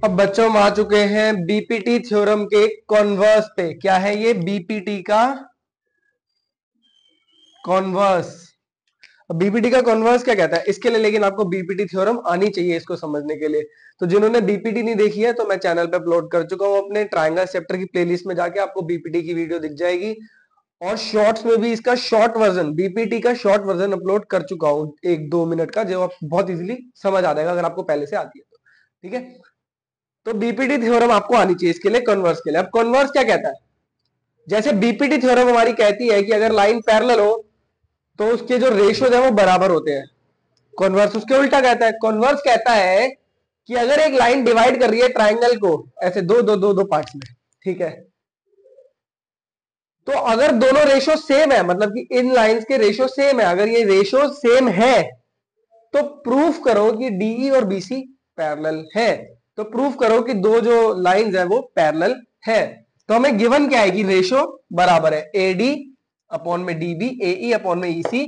अब बच्चों हम आ चुके हैं बीपीटी थ्योरम के कॉन्वर्स पे। क्या है ये? बीपीटी का कॉन्वर्स। अब बीपीटी का कॉन्वर्स क्या कहता है इसके लिए, लेकिन आपको बीपीटी थ्योरम आनी चाहिए इसको समझने के लिए। तो जिन्होंने बीपीटी नहीं देखी है तो मैं चैनल पे अपलोड कर चुका हूं, अपने ट्रायंगल चैप्टर की प्लेलिस्ट में जाके आपको बीपीटी की वीडियो दिख जाएगी। और शॉर्ट्स में भी इसका शॉर्ट वर्जन, बीपीटी का शॉर्ट वर्जन अपलोड कर चुका हूं 1-2 मिनट का, जो आप बहुत इजीली समझ आ जाएगा अगर आपको पहले से आती है तो। ठीक है, तो बीपीटी थ्योरम आपको आनी चाहिए इसके लिए, कन्वर्स के लिए। अब कन्वर्स क्या कहता है? जैसे बीपीटी थ्योरम हमारी कहती है कि अगर लाइन पैरेलल हो तो उसके जो रेशियोज है वो बराबर होते हैं। कन्वर्स उसके उल्टा कहता है। कन्वर्स कहता है कि अगर एक लाइन डिवाइड कर रही है ट्राइंगल को ऐसे दो दो दो दो पार्ट्स में, ठीक है, तो अगर दोनों रेशियो सेम है, मतलब कि इन लाइंस के रेशियो सेम है, अगर ये रेशियो सेम है तो प्रूफ करो कि डीई और बीसी पैरेलल है। तो प्रूफ करो कि दो जो लाइंस है वो पैरेलल है। तो हमें गिवन क्या है कि रेशियो बराबर है, एडी अपॉन में डीबी, एई अपॉन में ईसी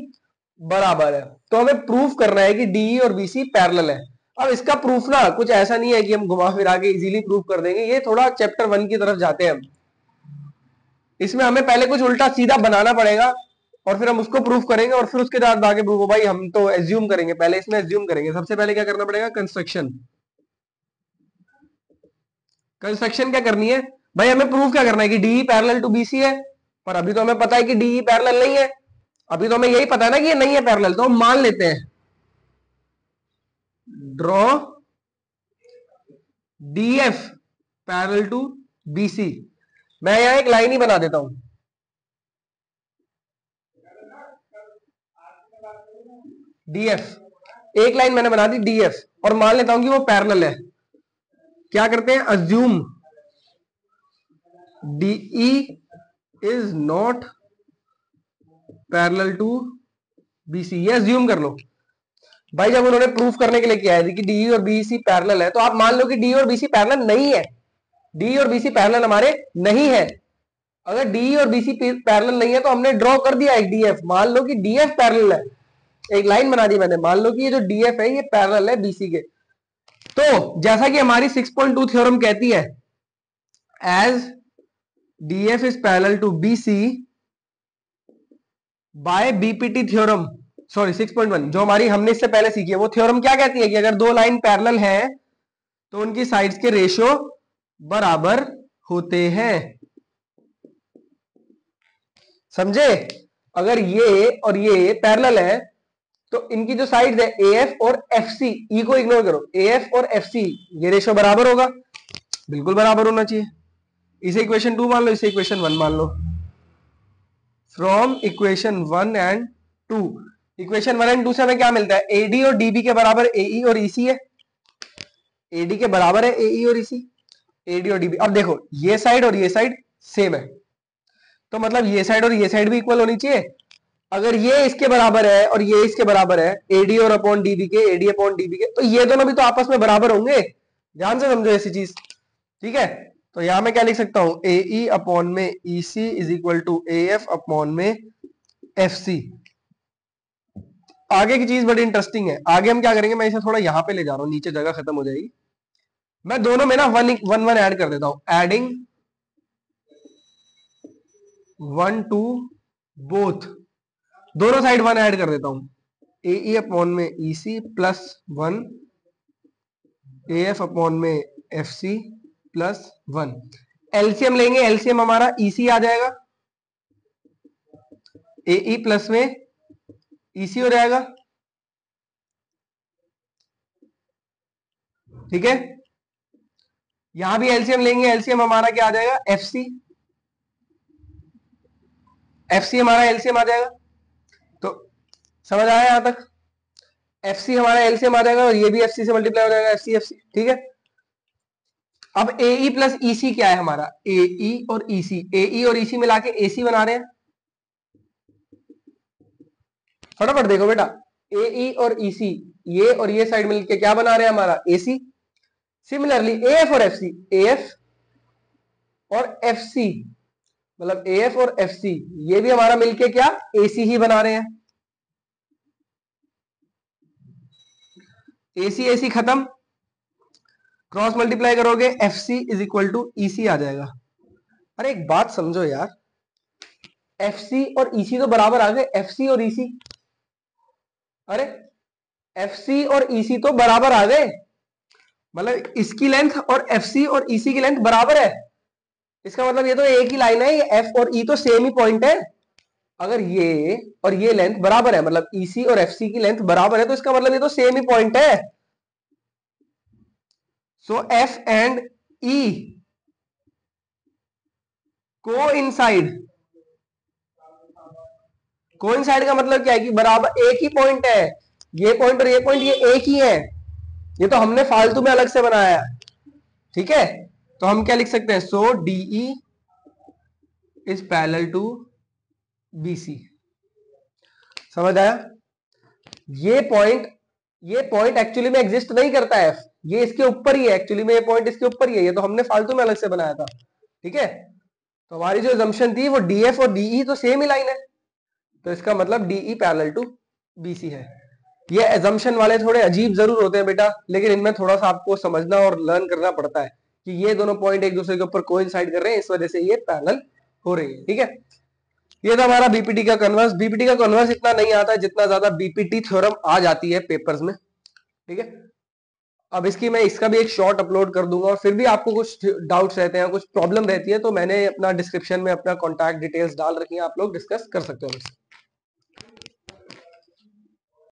बराबर है। तो हमें प्रूफ करना है कि डीई और बीसी पैरेलल है। अब इसका प्रूफ ना कुछ ऐसा नहीं है कि हम घुमा फिरा के इजीली प्रूफ कर देंगे, ये थोड़ा चैप्टर 1 की तरफ जाते हैं हम। इसमें हमें पहले कुछ उल्टा सीधा बनाना पड़ेगा और फिर हम उसको प्रूफ करेंगे और फिर उसके बाद आगे प्रूफ हो। भाई हम तो एज्यूम करेंगे, पहले इसमें एज्यूम करेंगे। सबसे पहले क्या करना पड़ेगा? कंस्ट्रक्शन। कंस्ट्रक्शन क्या करनी है भाई? हमें प्रूफ क्या करना है कि डीई पैरेलल टू बीसी है, पर अभी तो हमें पता है कि डीई पैरेलल नहीं है। अभी तो हमें यही पता है ना कि ये नहीं है पैरेलल, तो हम मान लेते हैं draw DF parallel to BC. मैं यहां एक लाइन ही बना देता हूं, डीएफ। एक लाइन मैंने बना दी डीएफ और मान लेता हूं कि वो पैरेलल है। क्या करते हैं? Assume DE is not parallel to BC, ये अज्यूम कर लो। भाई जब उन्होंने प्रूफ करने के लिए किया है कि डी और बीसी पैरेलल है, तो आप मान लो कि डी और बीसी पैरेलल नहीं है। डी और बीसी पैरेलल हमारे नहीं है। अगर डी और बीसी पैरेलल नहीं है तो हमने ड्रॉ कर दिया एक डीएफ। मान लो कि डीएफ पैरेलल है, एक लाइन बना दी मैंने, मान लो कि ये जो डीएफ है ये पैरेलल है बीसी के। तो जैसा कि हमारी 6.2 थ्योरम कहती है, as DF is parallel to BC by BPT theorem, sorry 6.1 जो हमारी हमने इससे पहले सीखी है, वो थ्योरम क्या कहती है कि अगर दो लाइन पैरेलल है तो उनकी साइड्स के रेशियो बराबर होते हैं। समझे? अगर ये और ये पैरेलल है तो इनकी जो साइड्स है एएफ और एफसी, ई को इग्नोर करो, एएफ और एफसी ये रेशियो बराबर होगा। बिल्कुल बराबर होना चाहिए। इसे इक्वेशन 2 मान लो, इसे इक्वेशन 1 मान लो। From equation 1 and 2, equation 1 and 2 से हमें क्या मिलता है? एडी और डीबी के बराबर एई और ईसी है। एडी के बराबर है एई और ईसी, एडी और डीबी। अब देखो ये साइड और ये साइड सेम है, तो मतलब ये साइड और ये साइड भी इक्वल होनी चाहिए। अगर ये इसके बराबर है और ये इसके बराबर है, एडी और अपॉन डीबी के, एडी अपॉन डीबी के, तो ये दोनों भी तो आपस में बराबर होंगे। ध्यान से समझो ऐसी चीज, ठीक है? तो यहां मैं क्या लिख सकता हूं? एई अपॉन में EC is equal to AF upon में एफसी। आगे की चीज बड़ी इंटरेस्टिंग है। आगे हम क्या करेंगे, मैं इसे थोड़ा यहां पे ले जा रहा हूं, नीचे जगह खत्म हो जाएगी। मैं दोनों में ना वन वन वन ऐड कर देता हूं, एडिंग 1 टू बोथ। दोनों साइड 1 ऐड कर देता हूं, ए अपॉन में ईसी प्लस 1, एफ अपॉन में एफ सी प्लस 1। एलसीएम लेंगे, एलसीएम हमारा ईसी आ जाएगा, ए प्लस में ईसी हो जाएगा। ठीक है, यहां भी एलसीएम लेंगे, एलसीएम हमारा क्या आ जाएगा? एफसी, एफसी हमारा एलसीएम आ जाएगा। तो समझ आया यहां तक? एफसी हमारा एलसीएम आ जाएगा और ये भी एफसी से मल्टीप्लाई हो जाएगा, एफसी एफसी। ठीक है, अब एई प्लस ईसी क्या है हमारा? एई और ईसी, एई और ईसी मिला के एसी बना रहे हैं। फटाफट देखो बेटा, एई और ईसी, ये और ये साइड मिलके क्या बना रहे हैं हमारा? एसी। सिमिलरली एएफ और एफसी, एएफ और एफसी, मतलब एएफ और एफसी ये भी हमारा मिलके क्या? एसी ही बना रहे हैं। एसी एसी खत्म। क्रॉस मल्टीप्लाई करोगे F C is equal to E C आ जाएगा। अरे एक बात समझो यार, एफ सी और ई सी तो बराबर आ गए, एफ सी और ई सी, अरे एफ सी और ई सी तो बराबर आ गए, मतलब इसकी लेंथ और एफ सी और ई सी की लेंथ बराबर है। इसका मतलब ये तो एक ही लाइन है, ये एफ और ई तो सेम ही पॉइंट है। अगर ये और ये लेंथ बराबर है, मतलब ईसी और एफसी की लेंथ बराबर है, तो इसका मतलब ये तो सेम ही पॉइंट है। So F and E coincide. Coincide का मतलब क्या है कि बराबर एक ही पॉइंट है, ये पॉइंट और ये पॉइंट ये एक ही है। ये तो हमने फालतू में अलग से बनाया है, ठीक है। तो हम क्या लिख सकते हैं, so DE is parallel to BC. समझ आया? ये पॉइंट एक्चुअली में एग्जिस्ट नहीं करता है, ये इसके ऊपर ही है, एक्चुअली में ये पॉइंट इसके ऊपर ही है, ये तो हमने फालतू में अलग से बनाया था, ठीक है। तो हमारी जो assumption थी वो डीएफ और डीई तो सेम ही लाइन है, तो इसका मतलब डीई पैरेलल टू बीसी है। ये assumption वाले थोड़े अजीब जरूर होते हैं बेटा, लेकिन इनमें थोड़ा सा आपको समझना और लर्न करना पड़ता है कि ये दोनों पॉइंट एक दूसरे के ऊपर कोइंसाइड कर रहे हैं, इस वजह से ये पैरेलल हो रही है, ठीक है। ये था हमारा बीपीटी का कन्वर्स। बीपीटी का कन्वर्स इतना नहीं आता है जितना ज्यादा बीपीटी थ्योरम आ जाती है पेपर्स में, ठीक है। अब इसका भी एक शॉर्ट अपलोड कर दूंगा, और फिर भी आपको कुछ डाउट्स रहते हैं, कुछ प्रॉब्लम रहती है, तो मैंने अपना डिस्क्रिप्शन में अपना कॉन्टैक्ट डिटेल्स डाल रखी है, आप लोग डिस्कस कर सकते हो।